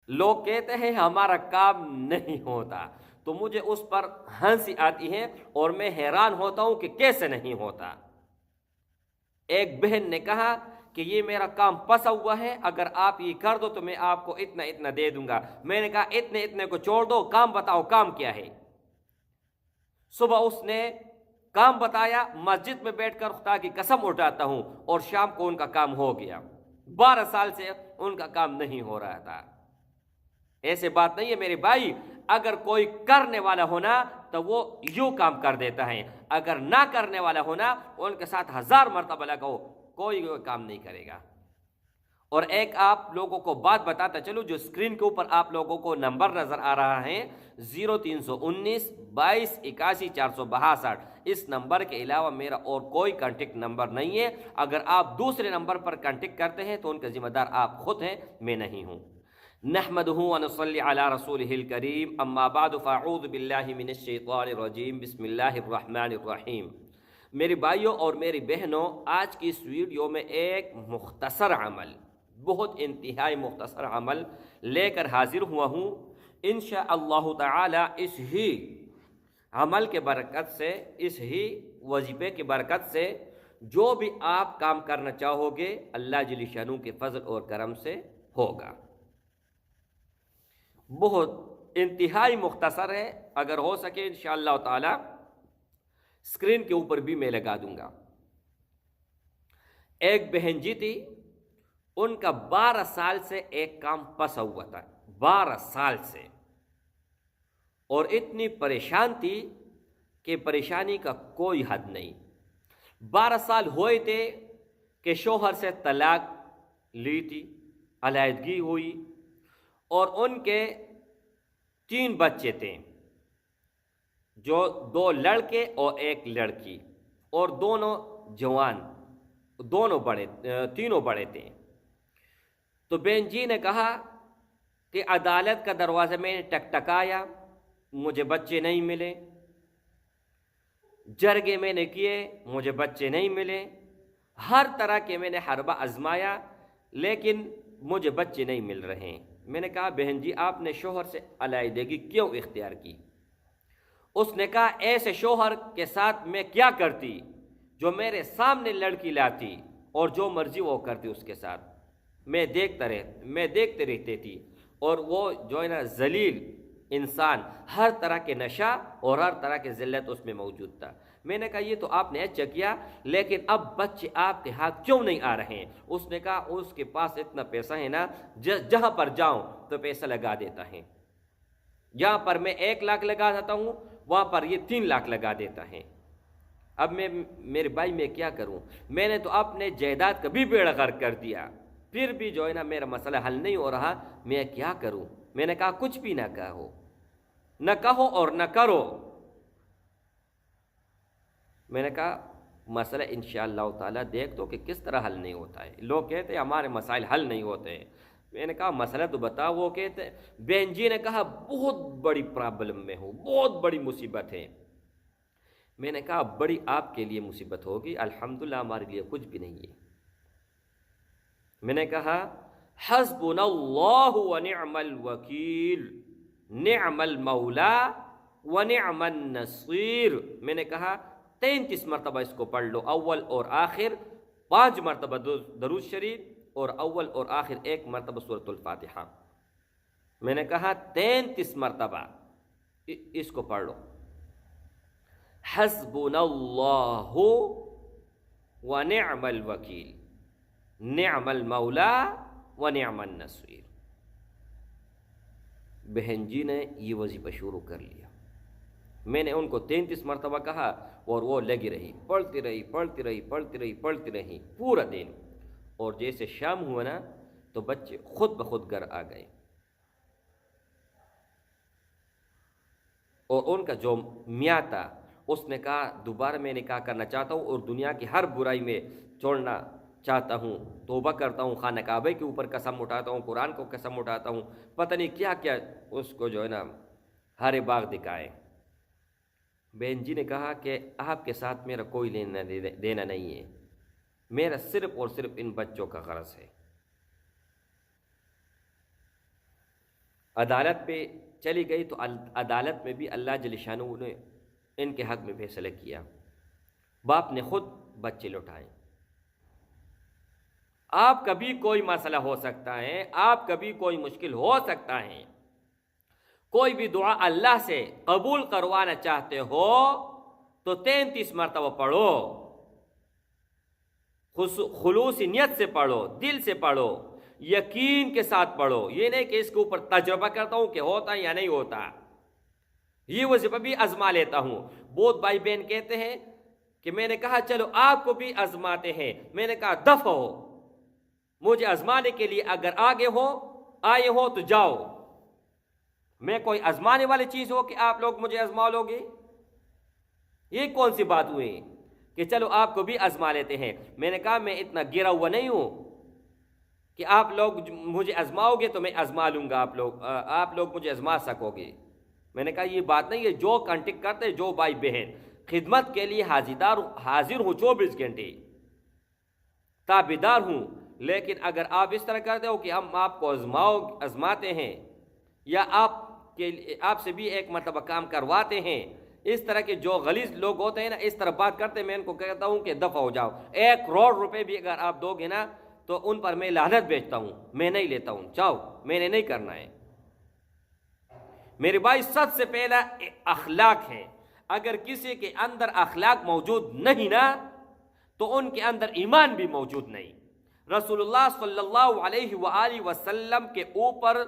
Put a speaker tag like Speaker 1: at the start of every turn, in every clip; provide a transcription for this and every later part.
Speaker 1: لوگ کہتے ہیں ہمارا کام نہیں ہوتا، تو مجھے اس پر ہنسی آتی ہے اور میں حیران ہوتا ہوں کہ کیسے نہیں ہوتا۔ ایک بہن نے کہا کہ یہ میرا کام پسا ہوا ہے، اگر آپ یہ کر دو تو میں آپ کو اتنا اتنا دے دوں گا۔ میں نے کہا اتنے اتنے کو چھوڑ دو، کام بتاؤ کام کیا ہے۔ صبح اس نے کام بتایا، مسجد میں بیٹھ کر خدا کی قسم اٹھاتا ہوں، اور شام کو ان کا کام ہو گیا۔ 12 سال سے ان کا کام نہیں ہو رہا تھا۔ ایسے بات نہیں ہے میرے بھائی، اگر کوئی کرنے والا ہونا تو وہ یوں کام کر دیتا ہے، اگر نہ کرنے والا ہونا ان کے ساتھ 1000 مرتبہ لگاؤ، کوئی کام نہیں کرے گا۔ اور ایک آپ لوگوں کو بات بتاتا چلو، جو اسکرین کے اوپر آپ لوگوں کو نمبر نظر آ رہا ہے 0319 22 81 462، اس نمبر کے علاوہ میرا اور کوئی کانٹیکٹ نمبر نہیں ہے۔ اگر آپ دوسرے نمبر پر کانٹیکٹ کرتے ہیں تو ان کا ذمہ دار آپ خود ہیں، میں نہیں ہوں۔ نحمدہ ونصلی علی رسولہ الکریم، اما بعد فاعوذ باللہ من الشیطان الرجیم، بسم اللہ الرحمن الرحیم۔ میرے بھائیوں اور میری بہنوں، آج کی اس ویڈیو میں ایک مختصر عمل، بہت انتہائی مختصر عمل لے کر حاضر ہوا ہوں۔ انشاءاللہ تعالی اس ہی عمل کے برکت سے، اس ہی وظیفے کی برکت سے جو بھی آپ کام کرنا چاہو گے اللہ جل شانہ کے فضل اور کرم سے ہوگا۔ بہت انتہائی مختصر ہے، اگر ہو سکے انشاءاللہ تعالی اسکرین کے اوپر بھی میں لگا دوں گا۔ ایک بہن جی تھی، ان کا 12 سال سے ایک کام پسا ہوا تھا، 12 سال سے، اور اتنی پریشان تھی کہ پریشانی کا کوئی حد نہیں۔ 12 سال ہوئے تھے کہ شوہر سے طلاق لی تھی، علیحدگی ہوئی، اور ان کے 3 بچے تھے، جو 2 لڑکے اور 1 لڑکی، اور دونوں جوان، تینوں بڑے تھے۔ تو بہن جی نے کہا کہ عدالت کا دروازہ میں نے ٹکٹکایا، مجھے بچے نہیں ملے، جرگے میں نے کیے، مجھے بچے نہیں ملے، ہر طرح کے میں نے حربہ آزمایا، لیکن مجھے بچے نہیں مل رہے ہیں۔ میں نے کہا بہن جی آپ نے شوہر سے علیحدگی کیوں اختیار کی؟ اس نے کہا ایسے شوہر کے ساتھ میں کیا کرتی جو میرے سامنے لڑکی لاتی اور جو مرضی وہ کرتی اس کے ساتھ، میں دیکھتے رہتی تھی، اور وہ جو ہے نا ذلیل انسان، ہر طرح کے نشہ اور ہر طرح کے ذلت اس میں موجود تھا۔ میں نے کہا یہ تو آپ نے اچھا کیا، لیکن اب بچے آپ کے ہاتھ کیوں نہیں آ رہے ہیں؟ اس نے کہا اس کے پاس اتنا پیسہ ہے نا، جہاں پر جاؤں تو پیسہ لگا دیتا ہے، جہاں پر میں 1 لاکھ لگا دیتا ہوں وہاں پر یہ 3 لاکھ لگا دیتا ہے۔ اب میرے بھائی میں کیا کروں؟ میں نے تو اپنے جائیداد کا بھی بیڑا غرق کر دیا، پھر بھی جو ہے نا میرا مسئلہ حل نہیں ہو رہا، میں کیا کروں؟ میں نے کہا کچھ بھی نہ کہو اور نہ کرو۔ میں نے کہا مسئلہ انشاءاللہ تعالی دیکھ تو کہ کس طرح حل نہیں ہوتا ہے۔ لوگ کہتے ہیں ہمارے مسائل حل نہیں ہوتے ہیں۔ میں نے کہا مسئلہ تو بتاؤ۔ وہ کہتے ہیں، بہن جی نے کہا بہت بڑی پرابلم میں ہوں، بہت بڑی مصیبت ہے۔ میں نے کہا بڑی آپ کے لیے مصیبت ہوگی، الحمدللہ ہمارے لیے کچھ بھی نہیں ہے۔ میں نے کہا حسبنا اللہ ونعم الوکیل، نعم المولا ونعم النصیر۔ میں نے کہا 33 مرتبہ اس کو پڑھ لو، اول اور آخر 5 مرتبہ درود شریف، اور اول اور آخر 1 مرتبہ سورۃ الفاتحہ۔ میں نے کہا 33 مرتبہ اس کو پڑھ لو، حسبنا اللہ ونعم الوکیل، نعم المولا ونعم النصیر۔ بہن جی نے یہ وظیفہ شروع کر لیا۔ میں نے ان کو 33 مرتبہ کہا اور وہ لگی رہی، پڑھتی رہی پورا دن، اور جیسے شام ہوا نا تو بچے خود بخود گھر آ گئے، اور ان کا جو میاں تھا اس نے کہا دوبارہ میں نکاح کرنا چاہتا ہوں اور دنیا کی ہر برائی میں چھوڑنا چاہتا ہوں، توبہ کرتا ہوں، خانہ کعبہ کے اوپر قسم اٹھاتا ہوں، قرآن کو قسم اٹھاتا ہوں، پتہ نہیں کیا کیا اس کو جو ہے نا ہر باغ دکھائے۔ بہن جی نے کہا کہ آپ کے ساتھ میرا کوئی لینا دینا نہیں ہے، میرا صرف اور صرف ان بچوں کا غرض ہے۔ عدالت پہ چلی گئی تو عدالت میں بھی اللہ جل شانہ نے ان کے حق میں فیصلہ کیا، باپ نے خود بچے لوٹائے۔ آپ کا بھی کوئی مسئلہ ہو سکتا ہے، آپ کا بھی کوئی مشکل ہو سکتا ہے، کوئی بھی دعا اللہ سے قبول کروانا چاہتے ہو تو 33 مرتبہ پڑھو، خلوص نیت سے پڑھو، دل سے پڑھو، یقین کے ساتھ پڑھو۔ یہ نہیں کہ اس کے اوپر تجربہ کرتا ہوں کہ ہوتا یا نہیں ہوتا، یہ وظیفہ بھی آزما لیتا ہوں۔ بہت بھائی بہن کہتے ہیں کہ میں نے کہا چلو آپ کو بھی آزماتے ہیں، میں نے کہا دفع ہو، مجھے آزمانے کے لیے اگر آئے ہو تو جاؤ، میں کوئی آزمانے والی چیز ہو کہ آپ لوگ مجھے آزما لو گے؟ یہ کون سی بات ہوئی کہ چلو آپ کو بھی آزما لیتے ہیں؟ میں نے کہا میں اتنا گرا ہوا نہیں ہوں کہ آپ لوگ مجھے آزماؤ گے تو میں آزما لوں گا، آپ لوگ مجھے آزما سکو گے۔ میں نے کہا یہ بات نہیں ہے، جو کانٹیکٹ کرتے جو بھائی بہن خدمت کے لیے حاضر ہوں، 24 گھنٹے تابعدار ہوں، لیکن اگر آپ اس طرح کرتے ہو کہ ہم آپ کو آزماتے ہیں یا آپ سے بھی ایک مرتبہ کام کرواتے ہیں، اس طرح کے جو غلیظ لوگ ہوتے ہیں نا، اس طرح بات کرتے ہیں، میں ان کو کہتا ہوں کہ دفع ہو جاؤ۔ 1 کروڑ روپے بھی اگر آپ دو گے نا تو ان پر میں لعنت بیچتا ہوں، میں نہیں لیتا ہوں، چاہو میں نے نہیں کرنا ہے۔ میرے بھائی سب سے پہلا اخلاق ہے، اگر کسی کے اندر اخلاق موجود نہیں نا تو ان کے اندر ایمان بھی موجود نہیں۔ رسول اللہ صلی اللہ علیہ وآلہ وسلم کے اوپر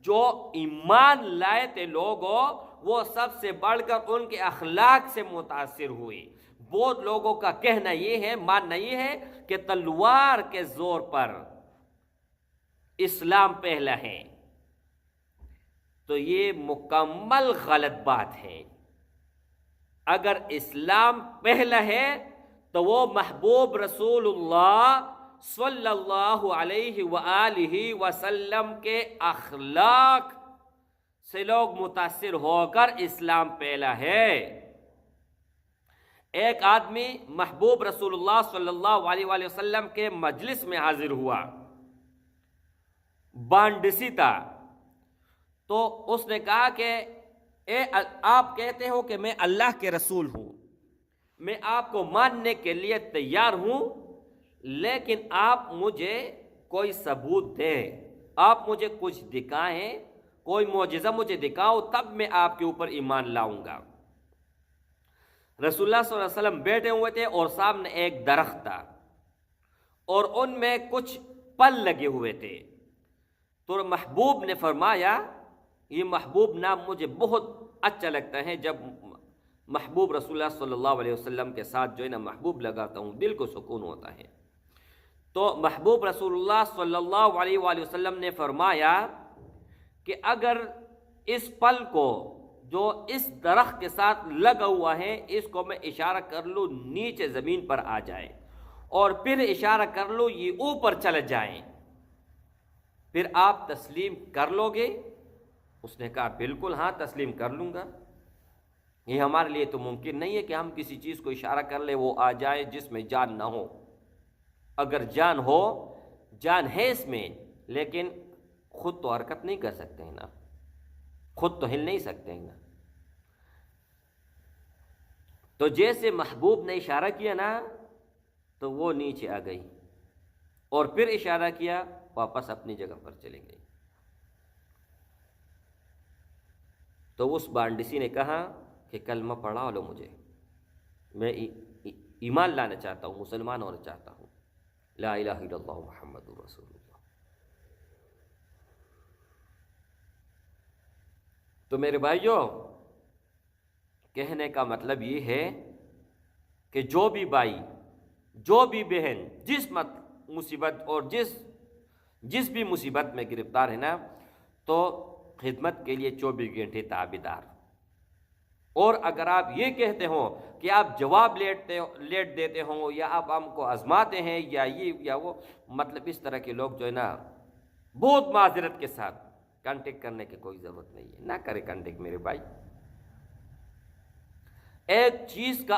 Speaker 1: جو ایمان لائے تھے لوگوں، وہ سب سے بڑھ کر ان کے اخلاق سے متاثر ہوئے۔ بہت لوگوں کا کہنا یہ ہے، ماننا یہ ہے کہ تلوار کے زور پر اسلام پہلا ہے، تو یہ مکمل غلط بات ہے۔ اگر اسلام پہلا ہے تو وہ محبوب رسول اللہ صلی اللہ علیہ وآلہ وسلم کے اخلاق سے لوگ متاثر ہو کر اسلام پہلا ہے۔ ایک آدمی محبوب رسول اللہ صلی اللہ علیہ وآلہ وسلم کے مجلس میں حاضر ہوا، بانڈسی تھا، تو اس نے کہا کہ آپ کہتے ہو کہ میں اللہ کے رسول ہوں، میں آپ کو ماننے کے لیے تیار ہوں، لیکن آپ مجھے کوئی ثبوت دیں، آپ مجھے کچھ دکھائیں، کوئی معجزہ مجھے دکھاؤ، تب میں آپ کے اوپر ایمان لاؤں گا۔ رسول اللہ صلی اللہ علیہ وسلم بیٹھے ہوئے تھے اور سامنے ایک درخت تھا اور ان میں کچھ پھل لگے ہوئے تھے، تو محبوب نے فرمایا، یہ محبوب نام مجھے بہت اچھا لگتا ہے، جب محبوب رسول اللہ صلی اللہ علیہ وسلم کے ساتھ جو ہے نا محبوب لگاتا ہوں، دل کو سکون ہوتا ہے۔ تو محبوب رسول اللہ صلی اللہ علیہ وآلہ وسلم نے فرمایا کہ اگر اس پھل کو جو اس درخت کے ساتھ لگا ہوا ہے، اس کو میں اشارہ کر لوں نیچے زمین پر آ جائے، اور پھر اشارہ کر لوں یہ اوپر چلے جائیں، پھر آپ تسلیم کر لو گے؟ اس نے کہا بالکل ہاں، تسلیم کر لوں گا۔ یہ ہمارے لیے تو ممکن نہیں ہے کہ ہم کسی چیز کو اشارہ کر لیں وہ آ جائے جس میں جان نہ ہو۔ اگر جان ہو، جان ہے اس میں، لیکن خود تو حرکت نہیں کر سکتے ہیں نا، خود تو ہل نہیں سکتے ہیں نا۔ تو جیسے محبوب نے اشارہ کیا نا تو وہ نیچے آ گئی، اور پھر اشارہ کیا، واپس اپنی جگہ پر چلے گئی۔ تو اس بانڈسی نے کہا کہ کلمہ پڑھا لو مجھے، میں ایمان لانا چاہتا ہوں، مسلمان ہونا چاہتا ہوں، لا الہ الا اللہ محمد رسول اللہ۔ تو میرے بھائیوں، کہنے کا مطلب یہ ہے کہ جو بھی بھائی، جو بھی بہن جس مصیبت اور جس بھی مصیبت میں گرفتار ہے نا، تو خدمت کے لیے 24 گھنٹے تابعدار۔ اور اگر آپ یہ کہتے ہو کہ آپ جواب لیٹ دیتے ہوں، یا آپ ہم کو آزماتے ہیں، یا یہ یا وہ، مطلب اس طرح کے لوگ جو ہے نا، بہت معذرت کے ساتھ کانٹیکٹ کرنے کی کوئی ضرورت نہیں ہے، نہ کرے کانٹیکٹ میرے بھائی۔ ایک چیز کا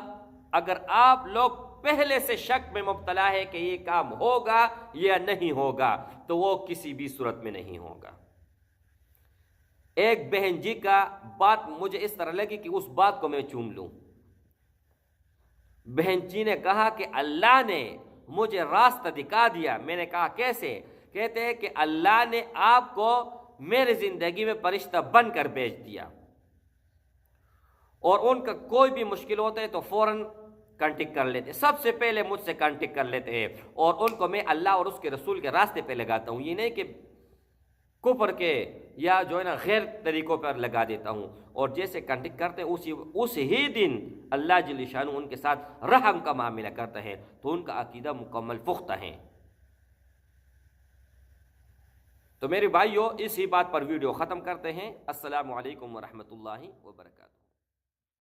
Speaker 1: اگر آپ لوگ پہلے سے شک میں مبتلا ہے کہ یہ کام ہوگا یا نہیں ہوگا، تو وہ کسی بھی صورت میں نہیں ہوگا۔ ایک بہن جی کا بات مجھے اس طرح لگی کہ اس بات کو میں چوم لوں۔ بہن جی نے کہا کہ اللہ نے مجھے راستہ دکھا دیا۔ میں نے کہا کیسے؟ کہتے ہیں کہ اللہ نے آپ کو میری زندگی میں فرشتہ بن کر بھیج دیا، اور ان کا کوئی بھی مشکل ہوتا ہے تو فوراً کانٹیکٹ کر لیتے، سب سے پہلے مجھ سے کانٹیکٹ کر لیتے ہیں، اور ان کو میں اللہ اور اس کے رسول کے راستے پہ لگاتا ہوں، یہ نہیں کہ کفر کے یا جو ہے نا غیر طریقوں پر لگا دیتا ہوں۔ اور جیسے کانٹیکٹ کرتے ہیں اسی ہی دن اللہ جل شانہ ان کے ساتھ رحم کا معاملہ کرتا ہے، تو ان کا عقیدہ مکمل پختہ ہے۔ تو میرے بھائیو، اسی بات پر ویڈیو ختم کرتے ہیں۔ السلام علیکم ورحمۃ اللہ وبرکاتہ۔